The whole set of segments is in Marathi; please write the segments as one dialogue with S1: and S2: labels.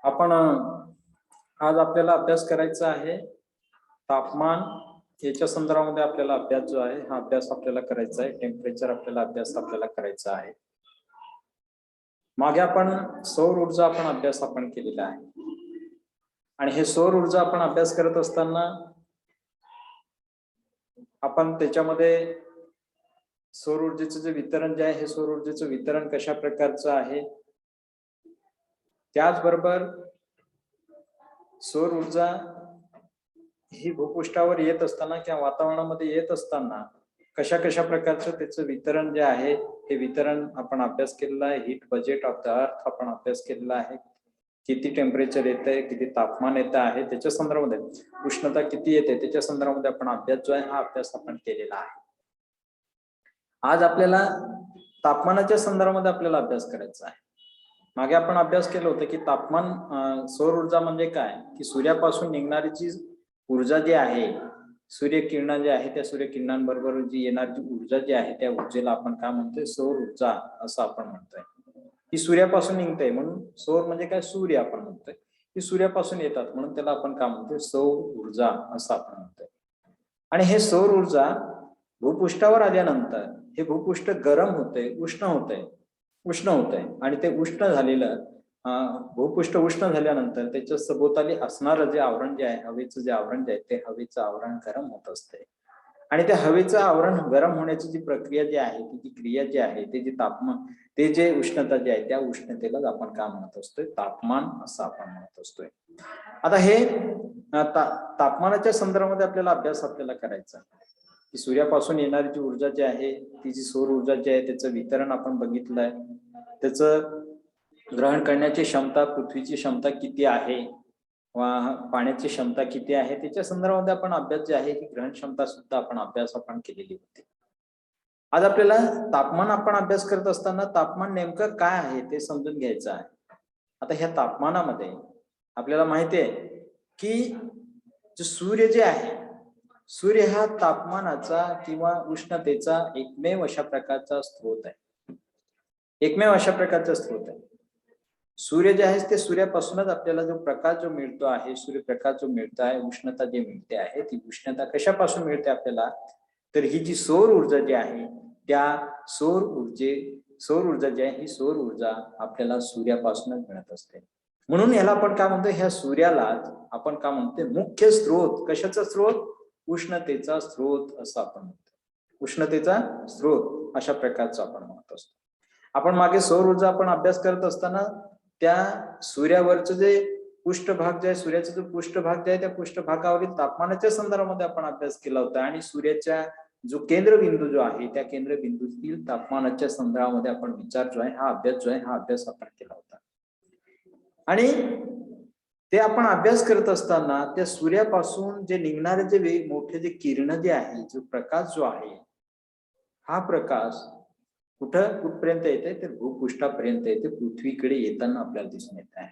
S1: आपण आज आपल्याला अभ्यास करायचा आहे तापमान याच्या संदर्भामध्ये आपल्याला अभ्यास जो आहे हा अभ्यास आपल्याला करायचा आहे। टेम्परेचर अभ्यास आपल्याला करायचा आहे। मागे आपण सौर ऊर्जा अभ्यास केलेला आहे आणि हे सौर ऊर्जा आपण अभ्यास करत असताना आपण त्याच्यामध्ये सौर ऊर्जेचं जे वितरण जे आहे हे सौर ऊर्जेचं वितरण कशा प्रकारचं आहे, त्याचबरोबर सौर ऊर्जा ही भूपृष्ठावर येत असताना किंवा वातावरणामध्ये येत असताना कशा कशा प्रकारचं त्याचं वितरण जे आहे हे वितरण आपण अभ्यास केलेला आहे। Heat budget of the earth आपण अभ्यास केलेला आहे। किती टेम्परेचर येते, किती तापमान येत आहे, त्याच्या संदर्भामध्ये उष्णता किती येते त्याच्या संदर्भामध्ये आपण अभ्यास जो आहे हा अभ्यास आपण केलेला आहे। आज आपल्याला तापमानाच्या संदर्भामध्ये आपल्याला अभ्यास करायचा आहे। मागे आपण अभ्यास केलं होतं की तापमान सौर ऊर्जा म्हणजे काय, की सूर्यापासून निघणारी जी ऊर्जा जी आहे, सूर्यकिरण जे आहे त्या सूर्यकिरणांबरोबर जी येणारी ऊर्जा जी आहे त्या ऊर्जेला आपण काय म्हणतोय, सौर ऊर्जा असं आपण म्हणतोय। ही सूर्यापासून निघते म्हणून सौर म्हणजे काय, सूर्य आपण म्हणतोय। ही सूर्यापासून येतात म्हणून त्याला आपण काय म्हणतोय, सौर ऊर्जा असं आपण म्हणतोय। आणि हे सौर ऊर्जा भूपृष्ठावर आल्यानंतर हे भूपृष्ठ गरम होते, उष्ण होते आणि ते उष्ण झालेलं भूपृष्ठ उष्ण झाल्यानंतर त्याच्या सभोवताली असणारं जे आवरण जे आहे, हवेचं जे आवरण जे आहे ते हवेचं आवरण गरम होत असते आणि त्या हवेचं आवरण गरम होण्याची जी प्रक्रिया जी आहे ती क्रिया जी आहे ते जे तापमान ते जे उष्णता जी आहे त्या उष्णतेलाच आपण काय म्हणत असतोय, तापमान असं आपण म्हणत असतोय। आता हे तापमानाच्या संदर्भामध्ये आपल्याला अभ्यास करायचा की सूर्यापासून येणारी जी ऊर्जा जी आहे ती जी सौर ऊर्जा जी आहे त्याचं वितरण आपण बघितलंय, त्याचं ग्रहण करण्याची क्षमता, पृथ्वीची क्षमता किती आहे, पाण्याची क्षमता किती आहे त्याच्या संदर्भामध्ये आपण अभ्यास जे आहे की ग्रहण क्षमता सुद्धा आपण केलेली होती। आज आपल्याला तापमान अभ्यास करत असताना तापमान नेमकं काय आहे ते समजून घ्यायचं आहे। आता ह्या तापमानामध्ये आपल्याला माहिती आहे की जो सूर्य जे आहे, सूर्य हा तापमानाचा किंवा उष्णतेचा एकमेव अशा प्रकारचा स्रोत आहे, एकमेव अशा प्रकारचा स्रोत आहे। सूर्य जे आहे ते सूर्यापासूनच आपल्याला जो प्रकाश जो मिळतो आहे, सूर्यप्रकाश जो मिळतो आहे, उष्णता जी मिळते आहे ती उष्णता कशापासून मिळते आपल्याला, तर ही जी सौर ऊर्जा जी आहे त्या सौर ऊर्जा जी आहे ही सौर ऊर्जा आपल्याला सूर्यापासूनच मिळत असते। म्हणून याला आपण काय म्हणतो, ह्या सूर्याला आपण काय म्हणतो, मुख्य स्रोत, कशाचा स्रोत, उष्णतेचा स्रोत असं आपण म्हणतो। उष्णतेचा स्रोत अशा प्रकारचा आपण म्हणत असतो। आपण मागे सौर ऊर्जा अभ्यास करत असताना त्या सूर्यावरचं जे पृष्ठभाग जे आहे, सूर्याचा जो पृष्ठभाग जे आहे त्या पृष्ठभागावरील तापमानाच्या संदर्भामध्ये आपण अभ्यास केला होता आणि सूर्याच्या जो केंद्रबिंदू जो आहे त्या केंद्रबिंदूतील तापमानाच्या संदर्भामध्ये आपण विचार जो आहे हा अभ्यास आपण केला होता। आणि ते आपण अभ्यास करत असताना त्या सूर्यापासून जे निघणारे जे मोठे जे किरण जे आहे, जो प्रकाश जो आहे, हा प्रकाश कुठपर्यंत येते, ते भूपृष्ठापर्यंत येते, पृथ्वीकडे येताना आपल्याला दिसून येत आहे।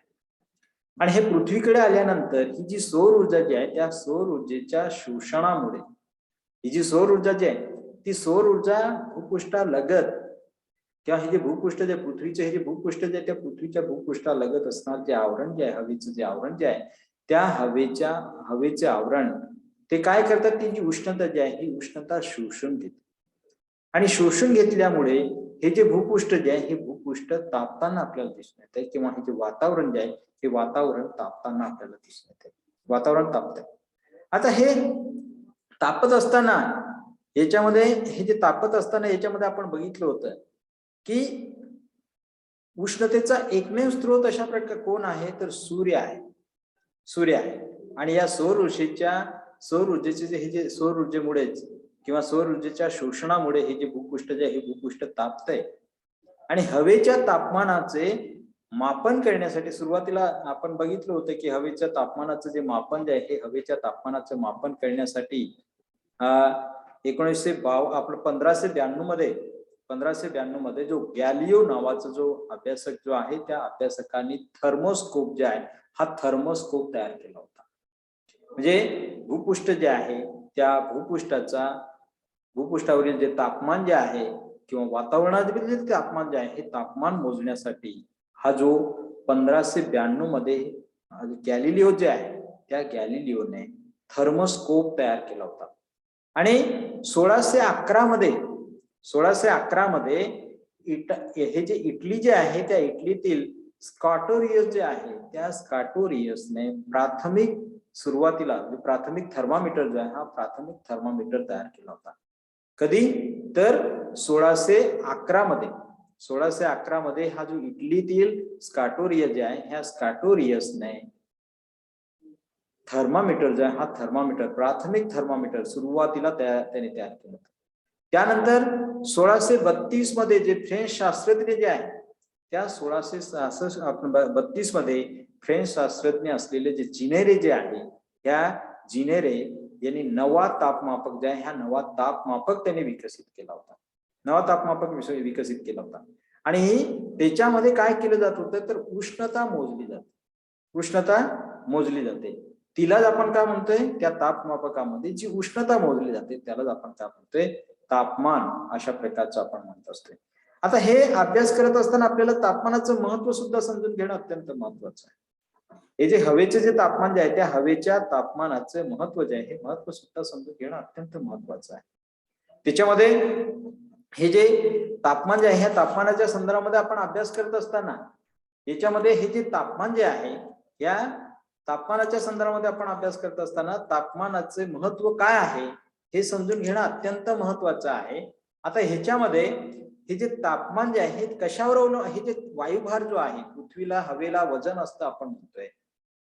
S1: आणि हे पृथ्वीकडे आल्यानंतर ही जी सौर ऊर्जा जी आहे त्या सौर ऊर्जेच्या शोषणामुळे ही जी सौर ऊर्जा जी आहे ती सौर ऊर्जा भूपृष्ठालगत किंवा हे जे भूपृष्ठ जे पृथ्वीचे हे जे भूपृष्ठ जे त्या पृथ्वीच्या भूपृष्ठालगत असणार जे आवरण जे आहे, हवेचं जे आवरण जे आहे त्या हवेचे आवरण ते काय करतात, ती जी उष्णता जी आहे ही उष्णता शोषून घेते आणि शोषून घेतल्यामुळे हे जे भूपृष्ठ जे आहे हे भूपृष्ठ तापताना आपल्याला दिसून येते किंवा हे जे वातावरण जे आहे हे वातावरण तापताना आपल्याला दिसून येते, वातावरण तापते। आता हे तापत असताना याच्यामध्ये आपण बघितलं होतं की उष्णतेचा एकमेव स्रोत अशा प्रकार कोण आहे, तर सूर्य आहे। आणि या सौर ऊर्जेचे हे जे सौर ऊर्जेमुळेच किंवा सौर ऊर्जेच्या शोषणामुळे हे जे भूपृष्ठ जे आहे हे भूपृष्ठ तापतंय आणि हवेच्या तापमानाचे मापन करण्यासाठी सुरुवातीला आपण बघितलं होतं की हवेच्या तापमानाचं जे मापन जे आहे हे हवेच्या तापमानाचं मापन करण्यासाठी 1592 मध्ये जो गॅलियो नावाचा जो अभ्यासक जो आहे त्या अभ्यासकांनी थर्मोस्कोप जे आहे हा थर्मोस्कोप तयार केला होता। म्हणजे भूपृष्ठ जे आहे त्या भूपृष्ठावरील जे तापमान जे आहे किंवा वातावरणातील जे तापमान जे आहे हे तापमान मोजण्यासाठी हा जो 1592 मध्ये गॅलिलिओ जे आहे त्या गॅलिलिओने थर्मोस्कोप तयार केला होता. आणि 1611 मध्ये हे जे इटली जे आहे त्या इटलीतील स्कॉटोरियस जे आहे त्या स्कॉटोरियसने सुरुवातीला प्राथमिक थर्मामीटर जो आहे हा प्राथमिक थर्मामीटर तयार केला होता. कधी तर 1611 मध्ये हा जो इटलीतील स्कॉटोरियस जे आहे ह्या स्कॉटोरियसने थर्मामीटर जो आहे हा प्राथमिक थर्मामीटर सुरुवातीला त्याने तयार केला होता. त्यानंतर 1632 मध्ये जे फ्रेंच शास्त्रज्ञ जे आहे त्या 1632 मध्ये फ्रेंच शास्त्रज्ञ असलेले जे जिनेरे जे आहे ह्या जिनेरे यांनी नवा तापमापक जे आहे ह्या नवा तापमापक त्यांनी विकसित केला होता. आणि त्याच्यामध्ये काय केलं जात होतं तर उष्णता मोजली जाते. तिलाच आपण काय म्हणतोय त्या तापमापकामध्ये जी उष्णता मोजली जाते त्यालाच आपण काय म्हणतोय तापमान अशा प्रकारचं आपण म्हणत असतोय. आता हे अभ्यास करत असताना आपल्याला तापमानाचं महत्व सुद्धा समजून घेणं अत्यंत महत्वाचं आहे. हे जे हवेचे जे तापमान जे आहे त्या हवेच्या तापमानाचं महत्व जे आहे हे महत्व सुद्धा समजून घेणं अत्यंत महत्वाचं आहे. त्याच्यामध्ये हे जे तापमान जे आहे ह्या तापमानाच्या संदर्भामध्ये आपण अभ्यास करत असताना याच्यामध्ये हे जे तापमान जे आहे या तापमानाच्या संदर्भामध्ये आपण अभ्यास करत असताना तापमानाचे महत्व काय आहे हे समजून घेणं अत्यंत महत्वाचं आहे. आता ह्याच्यामध्ये हे जे तापमान जे आहे कशावर अवलंबून, हे जे वायुभार जो आहे पृथ्वीला हवेला वजन असतं आपण म्हणतोय,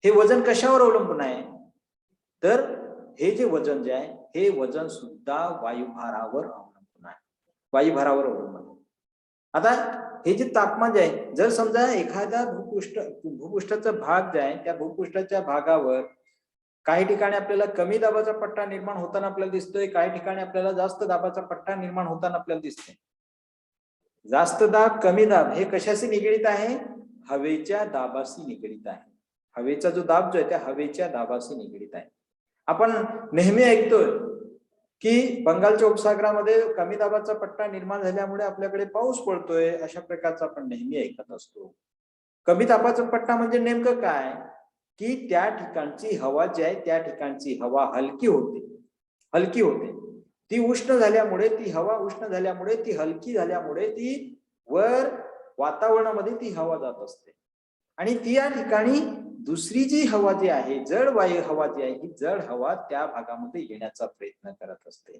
S1: हे वजन कशावर अवलंबून आहे तर हे जे वजन जे आहे हे वजन सुद्धा वायुभारावर अवलंबून आहे. आता हे जे तापमान जे आहे जर समजा एखादा भूपृष्ठाचा भाग जे आहे त्या भूपृष्ठाच्या भागावर काही ठिकाणी आपल्याला कमी दाबाचा पट्टा निर्माण होताना आपल्याला दिसतोय, काही ठिकाणी आपल्याला जास्त दाबाचा पट्टा निर्माण होताना आपल्याला दिसतोय. जास्त दाब कमी दाब हे कशाशी निगडीत आहे हवेच्या दाबाशी निगडीत आहे. हवेचा जो दाब जो आहे त्या हवेच्या दाबाशी निगडीत आहे. आपण नेहमी ऐकतोय की बंगालच्या उपसागरामध्ये कमी दाबाचा पट्टा निर्माण झाल्यामुळे आपल्याकडे पाऊस पडतोय अशा प्रकारचं आपण नेहमी ऐकत असतो. कमी दाबाचा पट्टा म्हणजे नेमकं काय की त्या ठिकाणची हवा जी आहे त्या ठिकाणची हवा हलकी होते. ती उष्ण झाल्यामुळे ती हवा उष्ण झाल्यामुळे ती हलकी झाल्यामुळे ती वर वातावरणामध्ये ती हवा जात असते आणि ती या ठिकाणी दुसरी जी हवा जी आहे जड वायू हवा जी आहे ही जड हवा त्या भागामध्ये येण्याचा प्रयत्न करत असते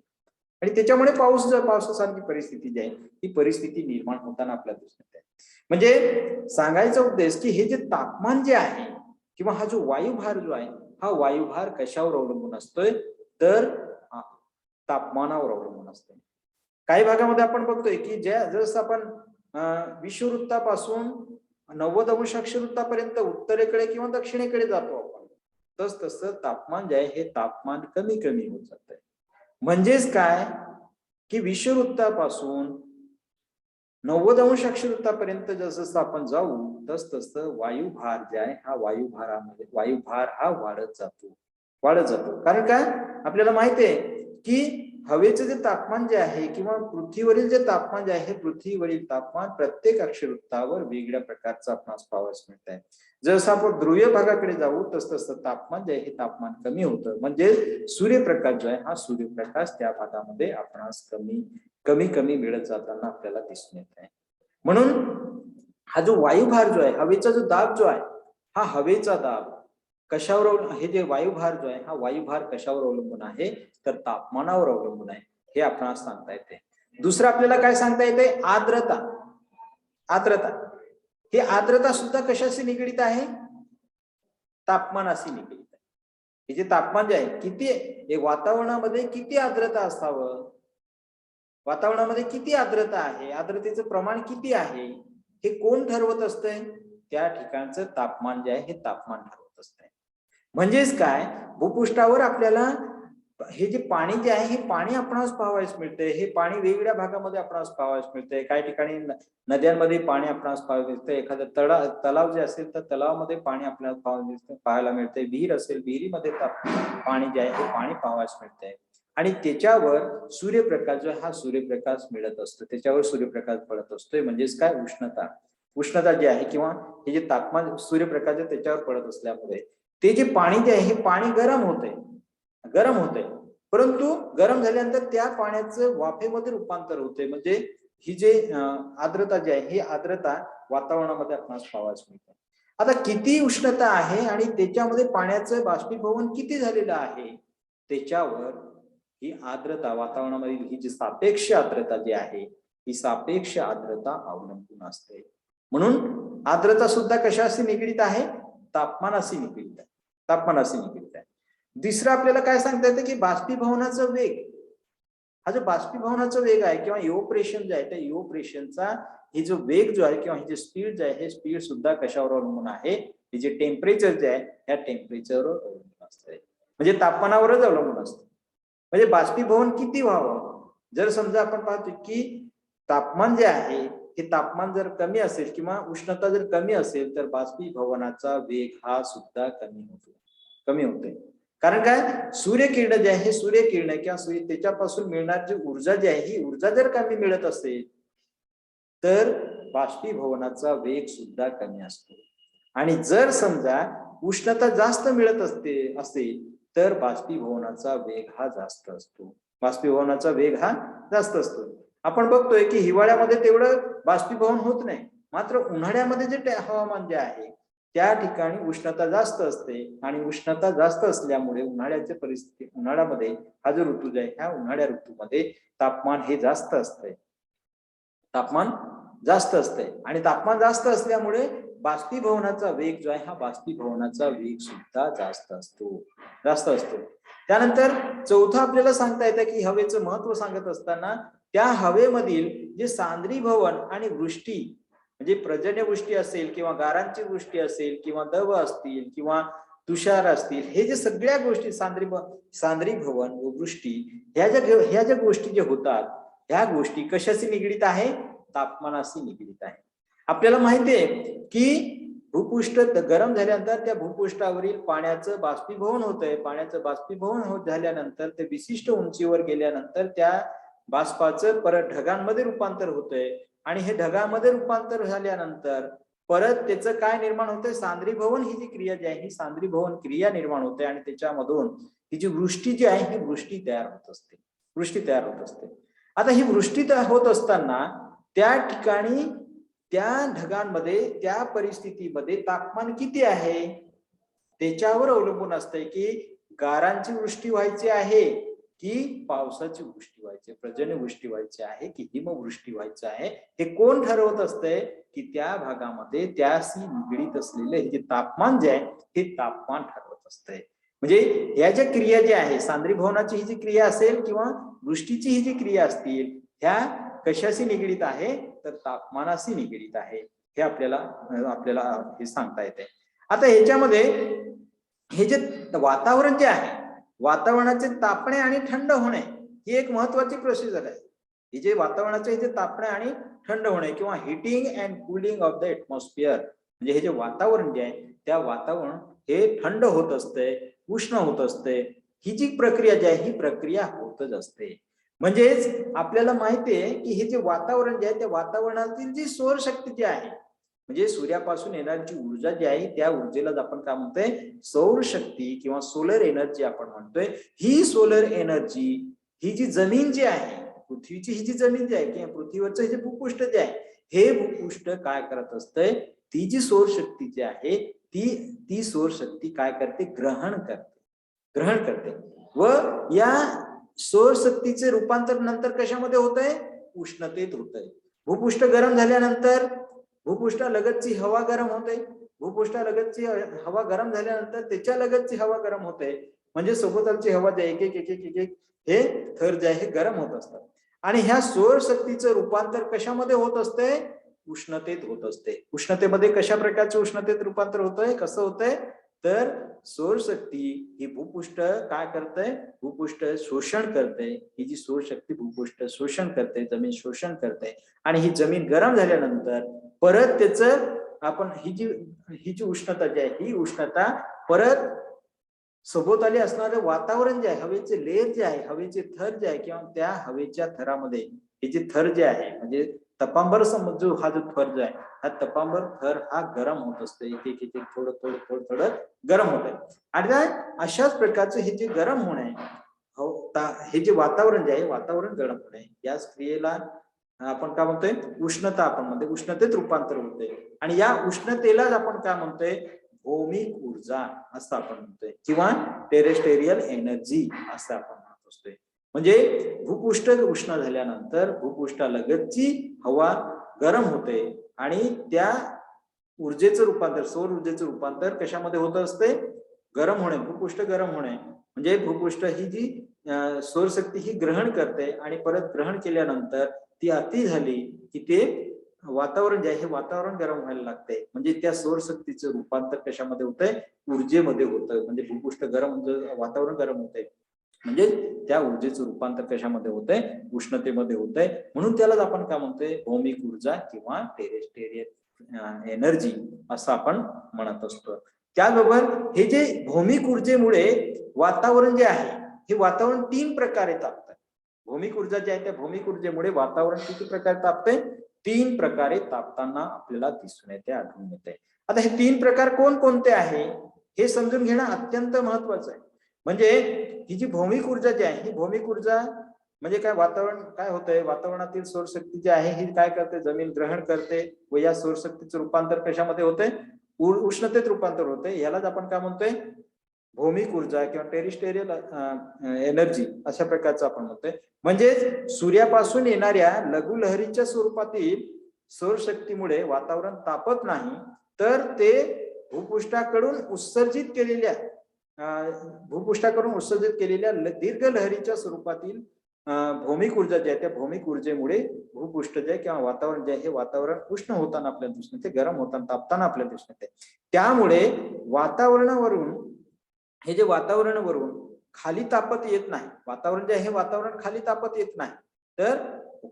S1: आणि त्याच्यामुळे पावसासारखी परिस्थिती जी आहे ही परिस्थिती निर्माण होताना आपल्याला दिसत आहे. म्हणजे सांगायचा उद्देश की हे जे तापमान जे आहे किंवा हा जो वायुभार जो आहे हा वायुभार कशावर अवलंबून असतोय तर तापमानावर अवलंबून असतोय. काही भागामध्ये आपण बघतोय की जसं आपण विषुववृत्तापासून 90 अंश अक्षवृत्तापर्यंत उत्तरेकडे किंवा दक्षिणेकडे जातो आपण तसं तापमान जे आहे हे तापमान कमी होत जात. म्हणजेच काय की विषुववृत्तापासून 90 अंश अक्षवृत्तापर्यंत जसं आपण जाऊ तसं वायुभार जे आहे हा वायुभार हा वाढत जातो. कारण काय आपल्याला माहिती आहे की हवेचं जे तापमान जे आहे किंवा पृथ्वीवरील जे तापमान जे आहे पृथ्वीवरील तापमान प्रत्येक अक्षवृत्तावर वेगळ्या प्रकारचं आपणास पाहावयास मिळत आहे. जसं आपण ध्रुवीय भागाकडे जाऊ तसं तापमान जे आहे हे तापमान कमी होतं. म्हणजे सूर्यप्रकाश जो आहे हा सूर्यप्रकाश त्या भागामध्ये आपणास कमी मिळत जाताना आपल्याला दिसून येत आहे. म्हणून हा जो वायुभार जो आहे हवेचा जो दाब जो आहे हा हवेचा दाब कशावर हे जे वायुभार जो आहे हा वायुभार कशावर अवलंबून आहे तर तापमानावर अवलंबून आहे हे आपल्याला सांगता येते. दुसरं आपल्याला काय सांगता येते आर्द्रता ही आर्द्रता सुद्धा कशाशी निगडीत आहे तापमानाशी निगडीत आहे. हे जे तापमान जे आहे किती हे वातावरणामध्ये किती आर्द्रता असावं, वातावरणामध्ये किती आर्द्रता आहे, आर्द्रतेचं प्रमाण किती आहे हे कोण ठरवत असतंय त्या ठिकाणचं तापमान जे आहे हे तापमान ठरवत असतंय. म्हणजेच काय भूपृष्ठावर आपल्याला हे जे पाणी जे आहे हे पाणी आपणास पाहावयास मिळते. हे पाणी वेगवेगळ्या भागामध्ये आपणास पाहावयास मिळते. काही ठिकाणी नद्यांमध्ये पाणी आपणास पाहावयास मिळते. एखादं तलाव जे असेल तर तलावामध्ये पाणी आपल्याला पाहायला मिळते. विहीर असेल विहिरीमध्ये पाणी जे आहे हे पाणी पाहावयास मिळते आणि त्याच्यावर सूर्यप्रकाश जो हा सूर्यप्रकाश मिळत असतो, त्याच्यावर सूर्यप्रकाश पडत असतोय. म्हणजेच काय उष्णता उष्णता जी आहे किंवा हे जे तापमान सूर्यप्रकाश त्याच्यावर पडत असल्यामुळे ते जे पाणी जे आहे हे पाणी गरम होते परंतु गरम झाल्यानंतर त्या पाण्याचं वाफेमध्ये रूपांतर होते. म्हणजे ही जे आर्द्रता जी आहे ही आर्द्रता वातावरणामध्ये आपणास पाहावयास मिळते. आता किती उष्णता आहे आणि त्याच्यामध्ये पाण्याचं बाष्पीभवन किती झालेलं आहे त्याच्यावर ही आर्द्रता वातावरणामधील ही जी सापेक्ष आर्द्रता जी आहे ही सापेक्ष आर्द्रता अवलंबून असते. म्हणून आर्द्रता सुद्धा कशाशी निगडीत आहे? तापमानाशी निगडीत आहे. तापमानाशी निगडीत आहे. दुसरं आपल्याला काय सांगता येतं की बाष्पीभवनाचा वेग, हा जो बाष्पीभवनाचा वेग आहे किंवा इव्होपरेशन जे आहे त्या इव्होपरेशनचा हे जो वेग जो आहे किंवा हे जे स्पीड जे आहे हे स्पीड सुद्धा कशावर अवलंबून आहे? हे जे टेम्परेचर जे आहे त्या टेम्परेचरवर अवलंबून असते. म्हणजे तापमानावरच अवलंबून असते. म्हणजे बाष्पीभवन किती व्हावं? जर समजा आपण पाहतो की तापमान जे आहे हे तापमान जर कमी असेल किंवा उष्णता जर कमी असेल तर बाष्पीभवनाचा वेग हा सुद्धा कमी होते. कारण काय? सूर्यकिरण जे आहे सूर्यकिरण किंवा त्याच्यापासून मिळणारी जी ऊर्जा जी आहे ही ऊर्जा जर कमी मिळत असेल तर बाष्पीभवनाचा वेग सुद्धा कमी असतो. आणि जर समजा उष्णता जास्त मिळत असेल तर बाष्पीभवनाचा वेग हा जास्त असतो. बाष्पीभवनाचा वेग हा जास्त असतो. आपण बघतोय की हिवाळ्यामध्ये तेवढं बाष्पीभवन होत नाही, मात्र उन्हाळ्यामध्ये जे हवामान जे आहे त्या ठिकाणी उष्णता जास्त असते आणि उष्णता जास्त असल्यामुळे उन्हाळ्याच्या परिस्थिती उन्हाळ्यामध्ये हा जो ऋतू आहे ह्या उन्हाळ्या ऋतूमध्ये तापमान हे जास्त असते. तापमान जास्त असते आणि तापमान जास्त असल्यामुळे बाष्पीभवनाचा वेग जो आहे हा बाष्पीभवनाचा वेग सुद्धा जास्त असतो. त्यानंतर चौथा आपल्याला सांगता येतं की हवेचं महत्व सांगत असताना त्या हवेमधील जे सांद्रीभवन आणि वृष्टी म्हणजे पर्जन्यवृष्टी असेल किंवा गारांची वृष्टी असेल किंवा दव असतील किंवा तुषार असतील, हे जे सगळ्या गोष्टी सांद्रीभवन व वृष्टी ह्या ज्या गोष्टी जे होतात ह्या गोष्टी कशाशी निगडीत आहे? तापमानाशी निगडीत आहे. आपल्याला माहिती आहे की भूपृष्ठ गरम झाल्यानंतर त्या भूपृष्ठावरील पाण्याचं बाष्पीभवन होतंय. पाण्याचं बाष्पीभवन होत झाल्यानंतर ते विशिष्ट उंचीवर गेल्यानंतर त्या बाष्पाचं परत ढगांमध्ये रूपांतर होतंय आणि हे ढगांमध्ये रूपांतर झाल्यानंतर परत त्याचं काय निर्माण होतंय? सांद्रीभवन ही जी क्रिया जी आहे ही सांद्रीभवन क्रिया निर्माण होते आणि त्याच्यामधून ही जी वृष्टी जी आहे ही वृष्टी तयार होत असते. आता ही वृष्टी होत असताना त्या ठिकाणी त्या ढगांमध्ये त्या परिस्थितीमध्ये तापमान किती आहे त्याच्यावर अवलंबून असते की गारांची वृष्टी व्हायची आहे की पावसाची वृष्टी व्हायची, पर्जन्यवृष्टी व्हायची आहे की हिमवृष्टी व्हायची आहे, हे कोण ठरवत असतंय? की त्या भागामध्ये त्याशी निगडीत असलेले हे जे तापमान जे आहे हे तापमान ठरवत असतंय. म्हणजे या ज्या क्रिया ज्या आहे सांद्रीभवनाची ही जी क्रिया असेल किंवा वृष्टीची ही जी क्रिया असतील ह्या कशाशी निगडीत आहे? तर तापमानाशी निगडीत आहे. हे आपल्याला हे सांगता येते. आता ह्याच्यामध्ये हे जे वातावरण जे आहे वातावरणाचे तापणे आणि थंड होणे ही एक महत्वाची प्रोसिजर आहे. हे जे वातावरणाचे जे तापणे आणि थंड होणे किंवा heating and cooling of the atmosphere म्हणजे हे जे वातावरण जे आहे त्या वातावरण हे थंड होत असते, उष्ण होत असते. ही जी प्रक्रिया जी आहे ही प्रक्रिया होतच असते. म्हणजेच आपल्याला माहिती आहे की हे जे वातावरण जे आहे त्या वातावरणातील जी सौरशक्ती जी आहे म्हणजे सूर्यापासून येणारी ऊर्जा जी आहे त्या ऊर्जेला आपण काय म्हणतोय? सौरशक्ती किंवा सोलर एनर्जी आपण म्हणतोय. ही सोलर एनर्जी ही जी जमीन जी आहे पृथ्वीची ही जी जमीन जी आहे किंवा पृथ्वीवरचं जे भूपृष्ठ जे आहे हे भूपृष्ठ काय करत असतंय? ती जी सौरशक्ती जी आहे ती सौरशक्ती काय करते? ग्रहण करते व या सौरशक्तीचे रूपांतर नंतर कशामध्ये होतंय? उष्णतेत होतंय. भूपृष्ठ गरम झाल्यानंतर भूपृष्ठालगतची हवा गरम होते. भूपृष्ठालगतची हवा गरम झाल्यानंतर त्याच्या लगतची हवा गरम होते. म्हणजे सभोवतालची हवा जे एक एक हे थर जे आहे गरम होत असतात आणि ह्या सौरशक्तीचं रूपांतर कशामध्ये होत असते? उष्णतेत होत असते. उष्णतेमध्ये कशा प्रकारचे उष्णतेत रूपांतर होतंय? कसं होतंय? तर सौरशक्ती ही भूपृष्ठ काय करते? भूपृष्ठ शोषण करते. ही जी सौरशक्ती भूपृष्ठ शोषण करते, जमीन शोषण करते आणि ही जमीन गरम झाल्यानंतर परत त्याचं आपण ही जी उष्णता जी आहे ही उष्णता परत सभोवताली असणारं वातावरण जे आहे हवेचे लेयर जे आहे हवेचे थर जे आहे किंवा त्या हवेच्या थरामध्ये हे जे थर जे आहे म्हणजे तपांबर जो हा जो थर जो आहे ह्या तपांबर थर हा गरम होत असतो, एक एक एक थोडं थोडं थोडं थोडं गरम होत आहे. आणि अशाच प्रकारचं हे जे गरम होणे, हे जे वातावरण जे आहे, वातावरण गरम होणे, या क्रियेला आपण काय म्हणतोय, उष्णता आपण म्हणतोय, उष्णतेत रूपांतर होते. आणि या उष्णतेलाच आपण काय म्हणतोय, भौमिक ऊर्जा असं आपण म्हणतोय, किंवा टेरेस्टेरियल एनर्जी असं आपण म्हणत असतोय. म्हणजे भूपृष्ठ उष्ण झाल्यानंतर भूपृष्ठालगतची हवा गरम होते आणि त्या ऊर्जेचं रूपांतर, सौर ऊर्जेचं रूपांतर कशामध्ये होत असते, गरम होणे, भूपृष्ठ गरम होणे. म्हणजे भूपृष्ठ ही जी सौरशक्ती ही ग्रहण करते आणि परत ग्रहण केल्यानंतर ती अति झाली की ते वातावरण जे आहे हे वातावरण गरम व्हायला लागते. म्हणजे त्या सौरशक्तीचं रूपांतर कशामध्ये होतंय, ऊर्जेमध्ये होतं. म्हणजे भूपृष्ठ गरम, वातावरण गरम होतंय, म्हणजे त्या ऊर्जेचं रूपांतर कशामध्ये होतंय, उष्णतेमध्ये होतंय. म्हणून त्यालाच आपण काय म्हणतोय, भौमिक ऊर्जा किंवा टेरेस्टेरियल एनर्जी असं आपण म्हणत असतो. त्याचबरोबर हे जे भौमिक ऊर्जेमुळे वातावरण जे आहे हे वातावरण 3 प्रकारे तापतं. भौमिक ऊर्जा जी आहे त्या भौमिक ऊर्जेमुळे वातावरण किती प्रकारे तापते, 3 प्रकारे तापताना आपल्याला दिसून येते, आढळून येते. आता हे 3 प्रकार कोणकोणते आहे हे समजून घेणं अत्यंत महत्वाचं आहे. म्हणजे ही जी भौमिक ऊर्जा जी आहे, ही भौमिक ऊर्जा म्हणजे काय, वातावरण काय होतंय, वातावरणातील सौरशक्ती जी आहे ही काय करते, जमीन ग्रहण करते व या सौरशक्तीचं रूपांतर कशामध्ये होते, उष्णतेत रूपांतर होते. यालाच आपण काय म्हणतोय, भौमिक ऊर्जा किंवा टेरिस्टेरियल एनर्जी अशा प्रकारचं आपण म्हणतोय. म्हणजे सूर्यापासून येणाऱ्या लघु लहरीच्या स्वरूपातील सौरशक्तीमुळे वातावरण तापत नाही, तर ते भूपृष्ठाकडून उत्सर्जित केलेल्या दीर्घ लहरीच्या स्वरूपातील भौमिक ऊर्जा जी आहे त्या भौमिक ऊर्जेमुळे भूपृष्ठ जे किंवा वातावरण जे आहे हे वातावरण उष्ण होताना आपल्याला दिसून येते, गरम होताना तापताना आपल्याला दिसून येते. त्यामुळे वातावरणावरून हे जे वातावरणावरून खाली तापत येत नाही, वातावरण जे आहे हे वातावरण खाली तापत येत नाही, तर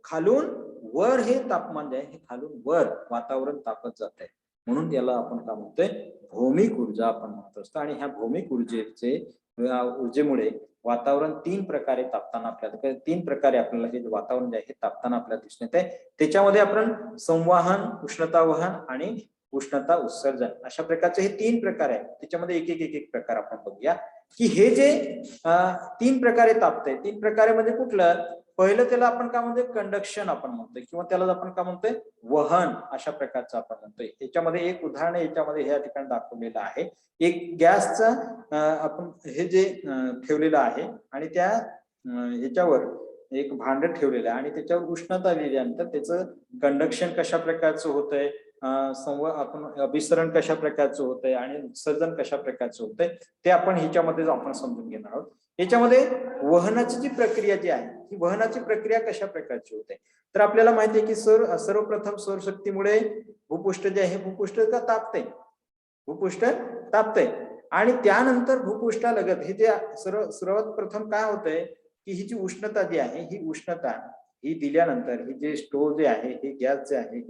S1: खालून वर हे तापमान जे आहे हे खालून वर वातावरण तापत जात आहे. म्हणून याला आपण काय म्हणतोय, भौमिक ऊर्जा आपण म्हणत असतो. आणि ह्या भौमिक ऊर्जेमुळे वातावरण 3 प्रकारे तापताना आपल्याला, 3 प्रकारे आपल्याला हे वातावरण जे आहे हे तापताना आपल्याला दिसून येते. त्याच्यामध्ये आपण संवाहन, उष्णता वहन आणि उष्णता उत्सर्जन अशा प्रकारचे हे 3 प्रकार आहेत. त्याच्यामध्ये एक एक प्रकार आपण बघूया की हे जे 3 प्रकारे तापते, 3 प्रकारे म्हणजे कुठलं, पहिलं त्याला आपण काय म्हणतोय, कंडक्शन आपण म्हणतोय, किंवा त्याला आपण काय म्हणतोय, वहन अशा प्रकारचं आपण म्हणतोय. याच्यामध्ये एक उदाहरण याच्यामध्ये ह्या ठिकाणी दाखवलेलं आहे. एक गॅसचं आपण हे जे ठेवलेलं आहे आणि त्या ह्याच्यावर एक भांड ठेवलेलं आहे आणि त्याच्यावर उष्णता दिल्यानंतर त्याचं कंडक्शन कशा प्रकारचं होतंय, आपण अभिसरण कशा प्रकारचं होतंय आणि उत्सर्जन कशा प्रकारचं होतंय ते आपण ह्याच्यामध्ये आपण समजून घेणार आहोत. याच्यामध्ये वहनाची जी प्रक्रिया जी आहे ही वहनाची प्रक्रिया कशा प्रकारची होते, तर आपल्याला माहिती आहे की सर्वप्रथम सौरशक्तीमुळे भूपृष्ठ जे आहे भूपृष्ठ का तापते, भूपृष्ठ तापते. आणि त्यानंतर भूपृष्ठालगत हे जे सर्वात प्रथम काय होतंय की ही जी उष्णता जी आहे ही उष्णता ही दिल्यानंतर ही जे स्टोव्ह जे आहे हे गॅस जे आहे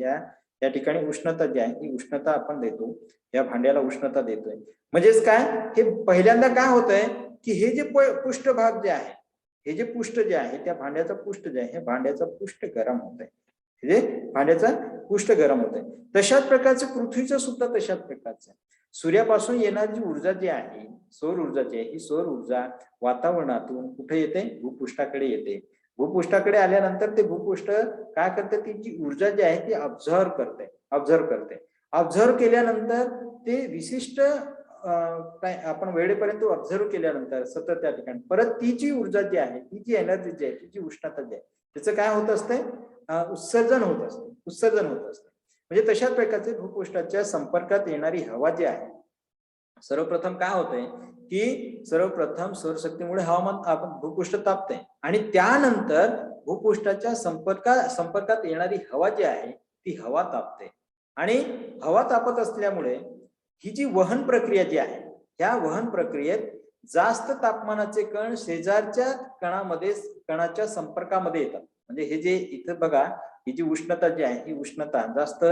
S1: या ठिकाणी उष्णता जी आहे ही उष्णता आपण देतो, या भांड्याला उष्णता देतोय. म्हणजेच काय, हे पहिल्यांदा काय होतंय की हे जे पृष्ठभाग जे आहे, हे जे पृष्ठ जे आहे त्या भांड्याचं पृष्ठ जे आहे हे भांड्याचं पृष्ठ गरम होत आहे, हे भांड्याचं पृष्ठ गरम होत आहे. तशाच प्रकारचं पृथ्वीचं सुद्धा तशाच प्रकारचं सूर्यापासून येणारी ऊर्जा जी आहे, सौर ऊर्जा जी आहे, ही सौर ऊर्जा वातावरणातून कुठे येते, भूपृष्ठाकडे येते. भूपृष्ठाकडे आल्यानंतर ते भूपृष्ठ काय करते, ती जी ऊर्जा जी आहे ती ऑब्झर्व करते. ऑब्झर्व केल्यानंतर ते विशिष्ट काय आपण वेळेपर्यंत ऑब्झर्व केल्यानंतर सतत त्या ठिकाणी परत ती जी ऊर्जा जी आहे, ती जी एनर्जी जी आहे, ती जी उष्णता जी आहे त्याचं काय होत असते, उत्सर्जन होत असते. म्हणजे तशाच प्रकारचे भूपृष्ठाच्या संपर्कात येणारी हवा जी आहे, सर्वप्रथम काय होतंय की सर्वप्रथम सौरशक्तीमुळे हवामान आपण भूपृष्ठ तापते आणि त्यानंतर भूपृष्ठाच्या संपर्कात येणारी हवा जी आहे ती हवा तापते. आणि हवा तापत असल्यामुळे ही जी वहन प्रक्रिया जी आहे, या वहन प्रक्रियेत जास्त तापमानाचे कण शेजारच्या कणाच्या संपर्कामध्ये येतात. म्हणजे हे जे इथं बघा, ही जी उष्णता जी आहे ही उष्णता जास्त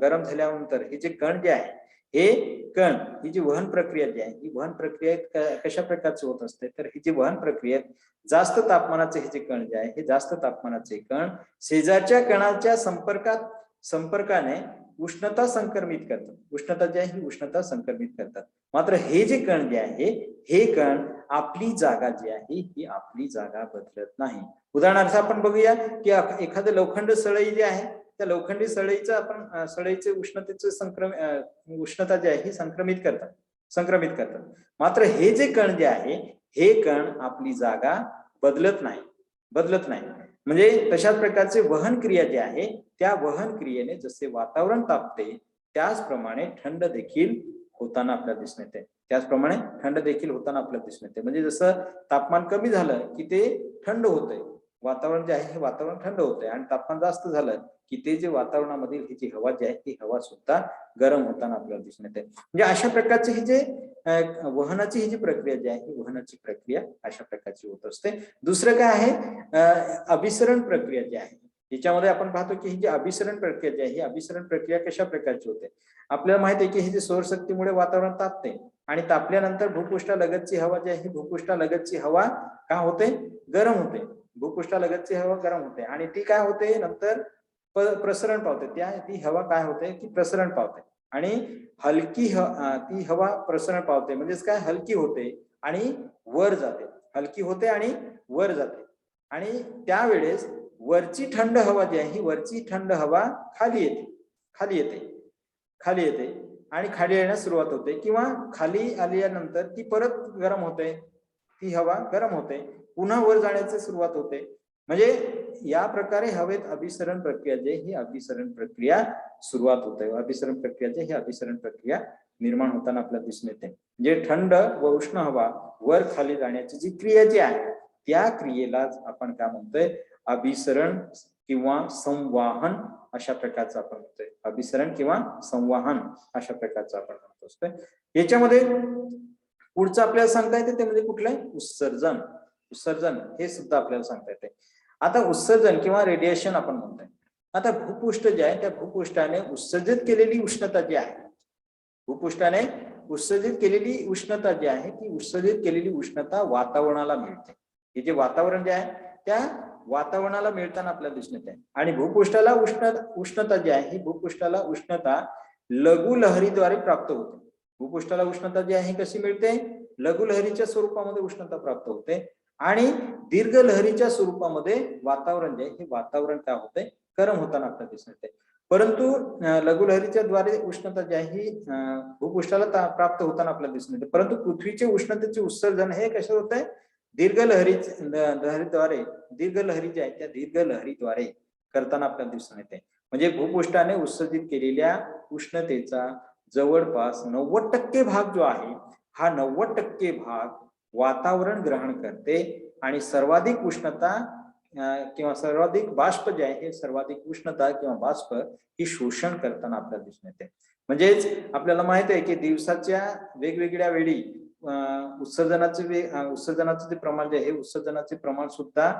S1: गरम झाल्यानंतर हे जे कण जे आहे, हे कण ही जी वहन प्रक्रिया जी आहे ही वहन प्रक्रियेत कशा प्रकारचे होत असते, तर ही जी वहन प्रक्रियेत जास्त तापमानाचे हे जे कण जे आहे हे जास्त तापमानाचे कण शेजारच्या कणाच्या संपर्काने उष्णता संक्रमित करतात, उष्णता जी आहे ही उष्णता संक्रमित करतात. मात्र हे जे कण जे आहे हे कण आपली जागा जी आहे ही आपली जागा बदलत नाही. उदाहरणार्थ आपण बघूया की एखादं लोखंड सळई जे आहे त्या लोखंडी सळईचं आपण सळईचे उष्णतेचे उष्णता जी आहे ही संक्रमित करतात. मात्र हे जे कण जे आहे हे कण आपली जागा बदलत नाही. म्हणजे तशाच प्रकारचे वहन क्रिया जी आहे त्या वहन क्रियेने जसे वातावरण तापते त्याचप्रमाणे थंड देखील होताना आपल्याला दिसून येते. म्हणजे जसं तापमान कमी झालं की ते थंड होतंय, वातावरण जे आहे हे वातावरण थंड होतंय, आणि तापमान जास्त झालं की ते जे वातावरणामधील ही जी हवा जी आहे ती हवा सुद्धा गरम होताना आपल्याला दिसून येते. म्हणजे अशा प्रकारचे ही जे वहनाची ही जी प्रक्रिया जी आहे ही वहनाची प्रक्रिया अशा प्रकारची होत असते. दुसरं काय आहे, अभिसरण प्रक्रिया जी आहे याच्यामध्ये आपण पाहतो की ही जी अभिसरण प्रक्रिया जी आहे ही अभिसरण प्रक्रिया कशा प्रकारची होते. आपल्याला माहित आहे की ही जी सौरशक्तीमुळे वातावरण तापते आणि तापल्यानंतर भूपृष्ठालगतची हवा जी आहे ही भूपृष्ठालगतची हवा काय होते, गरम होते. भूपृष्ठालगतची हवा गरम होते आणि ती काय होते नंतर प्रसरण पावते. ती हवा काय होते की प्रसरण पावते आणि ती हवा प्रसरण पावते म्हणजेच काय हलकी होते आणि वर जाते, हलकी होते आणि वर जाते. आणि त्यावेळेस वरची थंड हवा जी आहे ही वरची थंड हवा खाली येते आणि खाली येण्यास सुरुवात होते किंवा खाली आल्यानंतर ती परत गरम होते, ती हवा गरम होते, पुन्हा वर जाण्याची सुरुवात होते. म्हणजे या प्रकारे हवेत अभिसरण प्रक्रिया जी ही अभिसरण प्रक्रिया सुरुवात होते. अभिसरण प्रक्रिया जी ही अभिसरण प्रक्रिया निर्माण होताना आपल्याला दिसून येते. म्हणजे थंड व उष्ण हवा वर खाली जाण्याची जी क्रिया जी आहे त्या क्रियेलाच आपण काय म्हणतोय, अभिसरण किंवा संवाहन अशा प्रकारचं आपण म्हणतोय. अभिसरण किंवा संवाहन अशा प्रकारचं आपण म्हणतो असतोय. याच्यामध्ये पुढचं आपल्याला सांगता येते ते म्हणजे कुठलं, उत्सर्जन हे सुद्धा आपल्याला सांगता येते. आता उत्सर्जन किंवा रेडिएशन आपण म्हणतोय. आता भूपृष्ठ जे आहे त्या भूपृष्ठाने उत्सर्जित केलेली उष्णता जी आहे, भूपृष्ठाने उत्सर्जित केलेली उष्णता जी आहे ती उत्सर्जित केलेली उष्णता वातावरणाला मिळते. हे जे वातावरण जे आहे त्या वातावरणाला मिळताना आपल्याला दिसून येते. आणि भूपृष्ठाला उष्णता जी आहे ही भूपृष्ठाला उष्णता लघु लहरीद्वारे प्राप्त होते. भूपृष्ठाला उष्णता जी आहे कशी मिळते, लघु लहरीच्या स्वरूपामध्ये उष्णता प्राप्त होते आणि दीर्घ लहरीच्या स्वरूपामध्ये वातावरण जे आहे हे वातावरण काय होते, गरम होताना आपल्याला दिसून येते. परंतु लघु लहरीच्या द्वारे उष्णता जी आहे ही भूपृष्ठाला प्राप्त होताना आपल्याला दिसून येते. परंतु पृथ्वीचे उष्णतेचे उत्सर्जन हे कसे होत आहे, दीर्घ लहरी जी आहे त्या दीर्घ लहरीद्वारे करताना आपल्याला दिसून येते. म्हणजे भूपृष्ठाने उत्सर्जित केलेल्या उष्णतेचा जवळपास 90% भाग जो आहे हा 90% भाग वातावरण ग्रहण करते आणि सर्वाधिक उष्णता किंवा सर्वाधिक बाष्प जे आहे सर्वाधिक उष्णता किंवा बाष्प ही शोषण करताना आपल्याला दिसून येते. म्हणजेच आपल्याला माहित आहे की दिवसाच्या वेगवेगळ्या वेळी उत्सर्जनाचे जे प्रमाण जे आहे उत्सर्जनाचे प्रमाण सुद्धा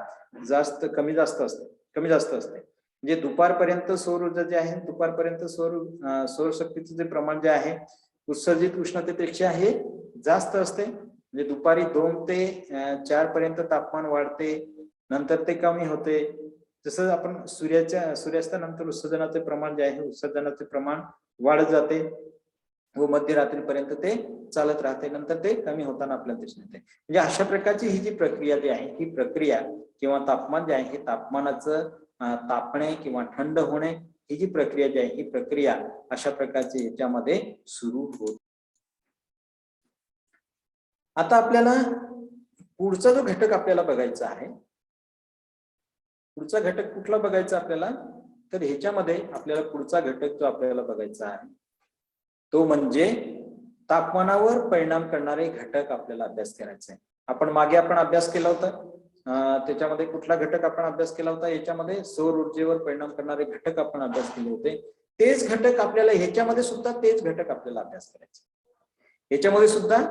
S1: कमी जास्त असते. म्हणजे दुपारपर्यंत सौर ऊर्जा जे आहे दुपारपर्यंत सौरशक्तीचं जे प्रमाण जे आहे उत्सर्जित उष्णतेपेक्षा हे जास्त असते. म्हणजे दुपारी 2 ते 4 पर्यंत तापमान वाढते, नंतर ते कमी होते. जसं आपण सूर्यास्तानंतर उत्सर्जनाचे प्रमाण जे आहे उत्सर्जनाचे प्रमाण वाढत जाते व मध्यरात्रीपर्यंत ते चालत राहते, नंतर ते कमी होताना आपल्याला दिसून येते. म्हणजे अशा प्रकारची ही जी प्रक्रिया जी आहे ही प्रक्रिया किंवा तापमान जे आहे हे तापमानाचं तापणे किंवा थंड होणे ही जी प्रक्रिया जी आहे ही प्रक्रिया अशा प्रकारची याच्यामध्ये सुरू होते. आता आपल्याला पुढचा जो घटक आपल्याला बघायचा आहे, पुढचा घटक कुठला बघायचा आपल्याला, तर ह्याच्यामध्ये आपल्याला पुढचा घटक जो आपल्याला बघायचा आहे तो म्हणजे तापमानावर परिणाम करणारे घटक आपल्याला अभ्यास करायचा आहे. आपण मागे अभ्यास केला होता, त्याच्यामध्ये कुठला घटक आपण अभ्यास केला होता, याच्यामध्ये सौर ऊर्जेवर परिणाम करणारे घटक आपण अभ्यास केले होते. तेच घटक आपल्याला ह्याच्यामध्ये सुद्धा तेच घटक आपल्याला अभ्यास करायचे, ह्याच्यामध्ये सुद्धा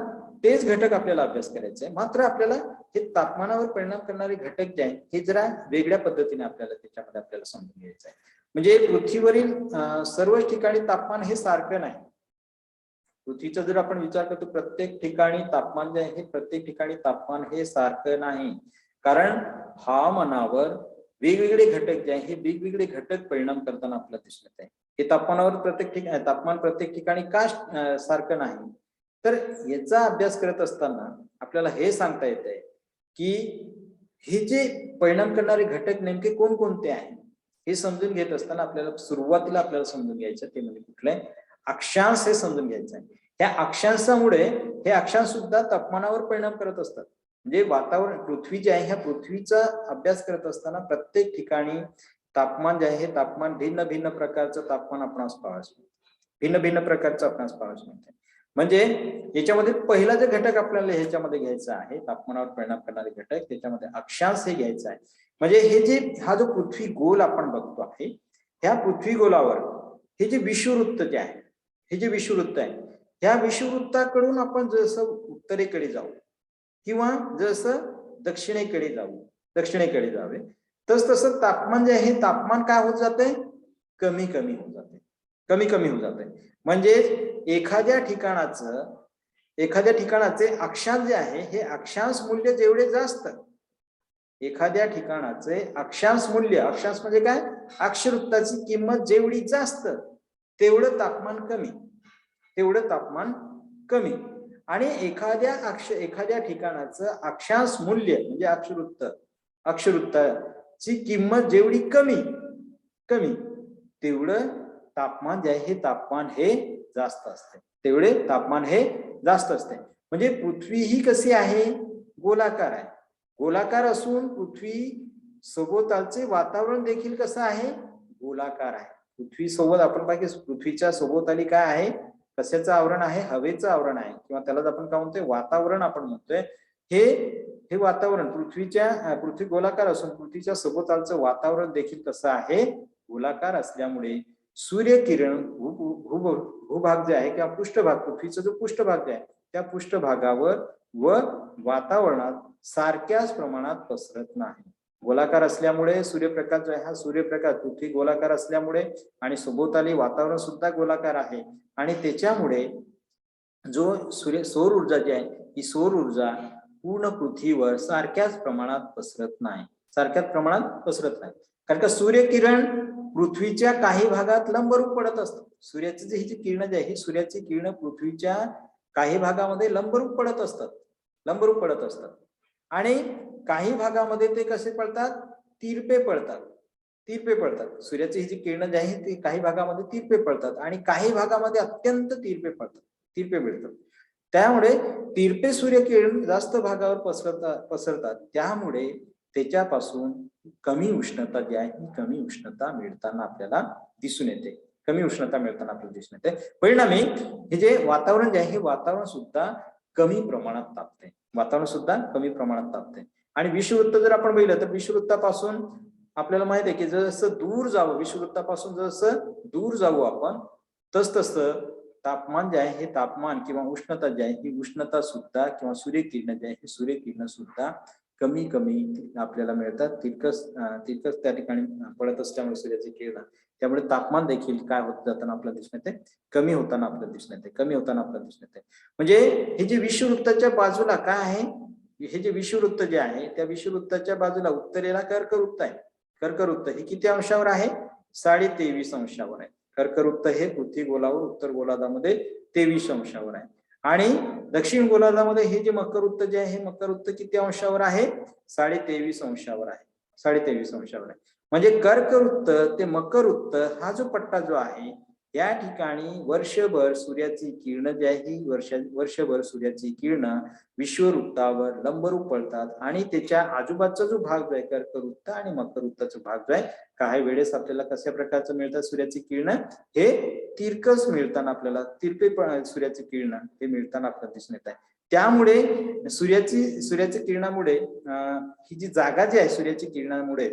S1: तेच घटक आपल्याला अभ्यास करायचे आहे. मात्र आपल्याला हे तापमानावर परिणाम करणारे घटक जे आहेत हे जरा वेगळ्या पद्धतीने आपल्याला त्याच्यामध्ये आपल्याला समजून घ्यायचं आहे. म्हणजे पृथ्वीवरील सर्वच ठिकाणी तापमान हे सारखं नाही. पृथ्वीचा जर आपण विचार करतो प्रत्येक ठिकाणी तापमान जे आहे प्रत्येक ठिकाणी तापमान हे सारखं नाही, कारण हवामानावर वेगवेगळे घटक जे आहे हे वेगवेगळे घटक परिणाम करताना आपल्याला दिसून येत आहे. हे तापमान प्रत्येक ठिकाणी का सारखं नाही, तर याचा अभ्यास करत असताना आपल्याला हे सांगता येत आहे की हे जे परिणाम करणारे घटक नेमके कोणकोणते आहेत हे समजून घेत असताना आपल्याला सुरुवातीला आपल्याला समजून घ्यायचं ते म्हणजे कुठले अक्षांश हे समजून घ्यायचं आहे. त्या अक्षांशामुळे हे अक्षांश सुद्धा तापमानावर परिणाम करत असतात. म्हणजे वातावरण पृथ्वी जे आहे ह्या पृथ्वीचा अभ्यास करत असताना प्रत्येक ठिकाणी तापमान जे आहे हे तापमान भिन्न भिन्न प्रकारचं तापमान आपणास पाहावयास मिळते, भिन्न भिन्न प्रकारचं आपणास पाहावयास मिळते. म्हणजे याच्यामध्ये पहिला जे घटक आपल्याला ह्याच्यामध्ये घ्यायचा आहे तापमानावर परिणाम करणारे घटक, त्याच्यामध्ये अक्षांश हे घ्यायचं आहे. म्हणजे हे जे हा जो पृथ्वी गोल आपण बघतो आहे ह्या पृथ्वी गोलावर हे जे विषुववृत्त जे आहे, हे जे विषुववृत्त आहे ह्या विषुववृत्ताकडून आपण जसं उत्तरेकडे जाऊ किंवा जसं दक्षिणेकडे जावे तसं तापमान जे आहे तापमान काय होत जाते, कमी कमी होत जाते. म्हणजे एखाद्या ठिकाणाचे अक्षांश जे आहे हे अक्षांश मूल्य जेवढे जास्त, एखाद्या ठिकाणाचे अक्षांश म्हणजे काय, अक्षवृत्ताची किंमत जेवढी जास्त तेवढं तापमान कमी आणि एखाद्या ठिकाणाचं अक्षांश मूल्य म्हणजे अक्षवृत्ताची किंमत जेवढी कमी तेवढं तापमान जे आहे तापमान हे जास्त असते. म्हणजे पृथ्वी ही कशी आहे, गोलाकार आहे. गोलाकार असून पृथ्वी सभोवतालचे वातावरण देखील कसं आहे, गोलाकार आहे. पृथ्वी सोबत आपण पाहिजे पृथ्वीच्या सभोवताली काय आहे, कशाचं आवरण आहे, हवेचं आवरण आहे किंवा त्यालाच आपण काय म्हणतोय, वातावरण आपण म्हणतोय. हे वातावरण पृथ्वी गोलाकार असून पृथ्वीच्या सभोवतालचं वातावरण देखील कसं आहे, गोलाकार असल्यामुळे सूर्यकिरण भूभाग जे आहे किंवा पृष्ठभाग, पृथ्वीचा जो पृष्ठभाग जे आहे त्या पृष्ठभागावर व वातावरणात सारख्याच प्रमाणात पसरत नाही. गोलाकार असल्यामुळे सूर्यप्रकाश जो आहे हा सूर्यप्रकाश पृथ्वी गोलाकार असल्यामुळे आणि सभोवताली वातावरण सुद्धा गोलाकार आहे आणि त्याच्यामुळे जो सौर ऊर्जा जी आहे ही सौर ऊर्जा पूर्ण पृथ्वीवर सारख्याच प्रमाणात पसरत नाही. कारण का सूर्यकिरण पृथ्वीच्या काही भागात लंबरूप पडत असतात. सूर्याची जी किरण जी आहे सूर्याची किरण पृथ्वीच्या काही भागामध्ये लंबरूप पडत असतात आणि काही भागामध्ये ते कसे पडतात, तिरपे पडतात. सूर्याची ही जी किरण जी आहे ती काही भागामध्ये तिरपे पडतात आणि काही भागामध्ये अत्यंत तिरपे मिळतात. त्यामुळे तिरपे सूर्यकिरण जास्त भागावर पसरतात. त्यामुळे त्याच्यापासून कमी उष्णता जी आहे ही कमी उष्णता मिळताना आपल्याला दिसून येते. परिणामी हे जे वातावरण जे आहे हे वातावरण सुद्धा कमी प्रमाणात तापते. आणि विषुववृत्त जर आपण बघितलं तर विषुववृत्तापासून आपल्याला माहित आहे की जसं विषुववृत्तापासून जसं दूर जाऊ आपण तसं तापमान जे आहे हे तापमान किंवा उष्णता जी आहे ही उष्णता सुद्धा किंवा सूर्यकिरण जे आहे हे सूर्यकिरण सुद्धा कमी आपल्याला मिळतात. तितकंच त्या ठिकाणी पडत असल्यामुळे सूर्याची किरण त्यामुळे तापमान देखील काय होत जाताना आपल्याला दिसून येते, कमी होताना आपल्याला दिसून येते. म्हणजे हे जे विषुववृत्ताच्या बाजूला काय आहे, हे जे विषुववृत्त जे आहे त्या विषुववृत्ताच्या बाजूला उत्तरेला कर्कवृत्त आहे. कर्कवृत्त हे किती अंशावर आहे, 23.5 अंशावर आहे. कर्कवृत्त हे पृथ्वी गोलावर उत्तर गोलार्धामध्ये 23 अंशावर आहे आणि दक्षिण गोलार्धामध्ये हे जे मकरवृत्त जे आहे हे मकरवृत्त किती अंशावर आहे, 23.5 अंशावर आहे. म्हणजे कर्कवृत्त ते मकरवृत्त हा जो पट्टा जो आहे या ठिकाणी वर्षभर सूर्याची किरण जी आहे वर्षभर सूर्याची किरण विषुववृत्तावर लंबरूप पडतात आणि त्याच्या आजूबाजूचा जो भाग जो आहे कर्कवृत्त आणि मकरवृत्ताचा भाग जो आहे काही वेळेस आपल्याला कशा प्रकारचं मिळतात, सूर्याची किरण हे तिरकस मिळताना आपल्याला तिरपे सूर्याची किरण हे मिळताना आपल्याला दिसून येत आहे. त्यामुळे सूर्याच्या किरणामुळे ही जी जागा जी आहे सूर्याची किरणामुळे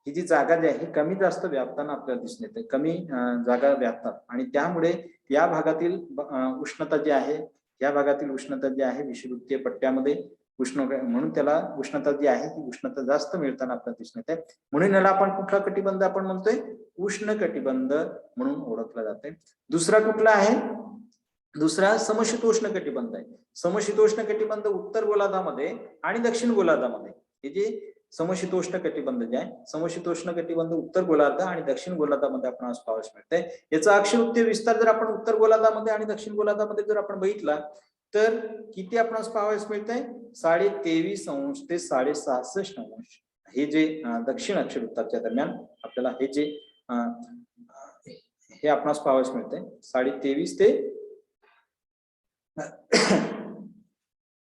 S1: ही जी जागा जी आहे ही कमी जास्त व्यापताना आपल्याला दिसून येते. कमी जागा व्यापतात आणि त्यामुळे या भागातील उष्णता जी आहे विषुववृत्तीय पट्ट्यामध्ये म्हणून त्याला उष्णता जी आहे ती उष्णता जास्त मिळताना आपल्याला दिसून येते. म्हणून याला आपण कुठला कटिबंध आपण म्हणतोय, उष्ण कटिबंध म्हणून ओळखला जाते. दुसरा कुठला आहे, दुसरा समशीतोष्ण कटिबंध आहे. समशीतोष्ण कटिबंध उत्तर गोलार्धामध्ये आणि दक्षिण गोलार्धामध्ये हे जे समशीतोष्ण कटिबंध जे आहे, समशीतोष्ण कटिबंध उत्तर गोलार्ध आणि दक्षिण गोलार्धामध्ये आपणास पाहावयास मिळते. याचा अक्षवृत्तीय विस्तार जर आपण उत्तर गोलार्धामध्ये आणि दक्षिण गोलार्धामध्ये जर आपण बघितला तर किती आपणास पाहावयास मिळते, 23.5 अंश ते 66.5 अंश. हे जे दक्षिण अक्षवृत्ताच्या दरम्यान आपल्याला हे जे हे आपणास पाहावयास मिळते 23.5 ते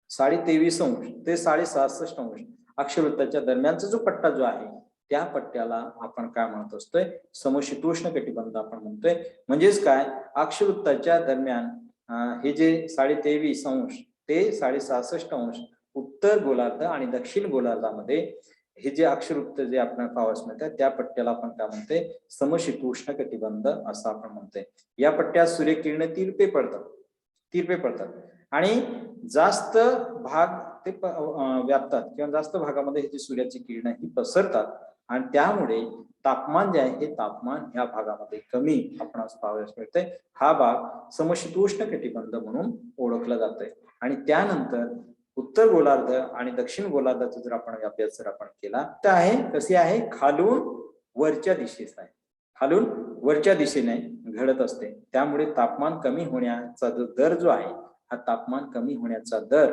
S1: 23.5 अंश ते 66.5 अंश अक्षवृत्ताच्या दरम्यानचा जो पट्टा जो आहे त्या पट्ट्याला आपण काय म्हणत असतोय, समशीतोष्ण कटिबंध आपण म्हणतोय. म्हणजेच काय, अक्षवृत्ताच्या दरम्यान हे जे 23.5 अंश ते 66.5 अंश उत्तर गोलार्ध आणि दक्षिण गोलार्धामध्ये हे जे अक्षवृत्त जे आपण पाहावयास मिळतात त्या पट्ट्याला आपण काय म्हणतोय, समशीतोष्ण कटिबंध असं आपण म्हणतोय. या पट्ट्यात सूर्यकिरण तिरपे पडतात आणि जास्त भाग ते व्यापतात किंवा जास्त भागामध्ये हे सूर्याची किरण ही पसरतात आणि त्यामुळे तापमान जे आहे हे तापमान या भागामध्ये कमी आपणास पाहावयास मिळते. हा भाग समशीतोष्ण कटिबंध म्हणून ओळखला जातोय. आणि त्यानंतर उत्तर गोलार्ध आणि दक्षिण गोलार्धाचा जर आपण अभ्यास जर आपण केला तर आहे कशी आहे, खालून वरच्या दिशेस आहे, खालून वरच्या दिशेने घडत असते. त्यामुळे तापमान कमी होण्याचा जो दर जो आहे हा तापमान कमी होण्याचा दर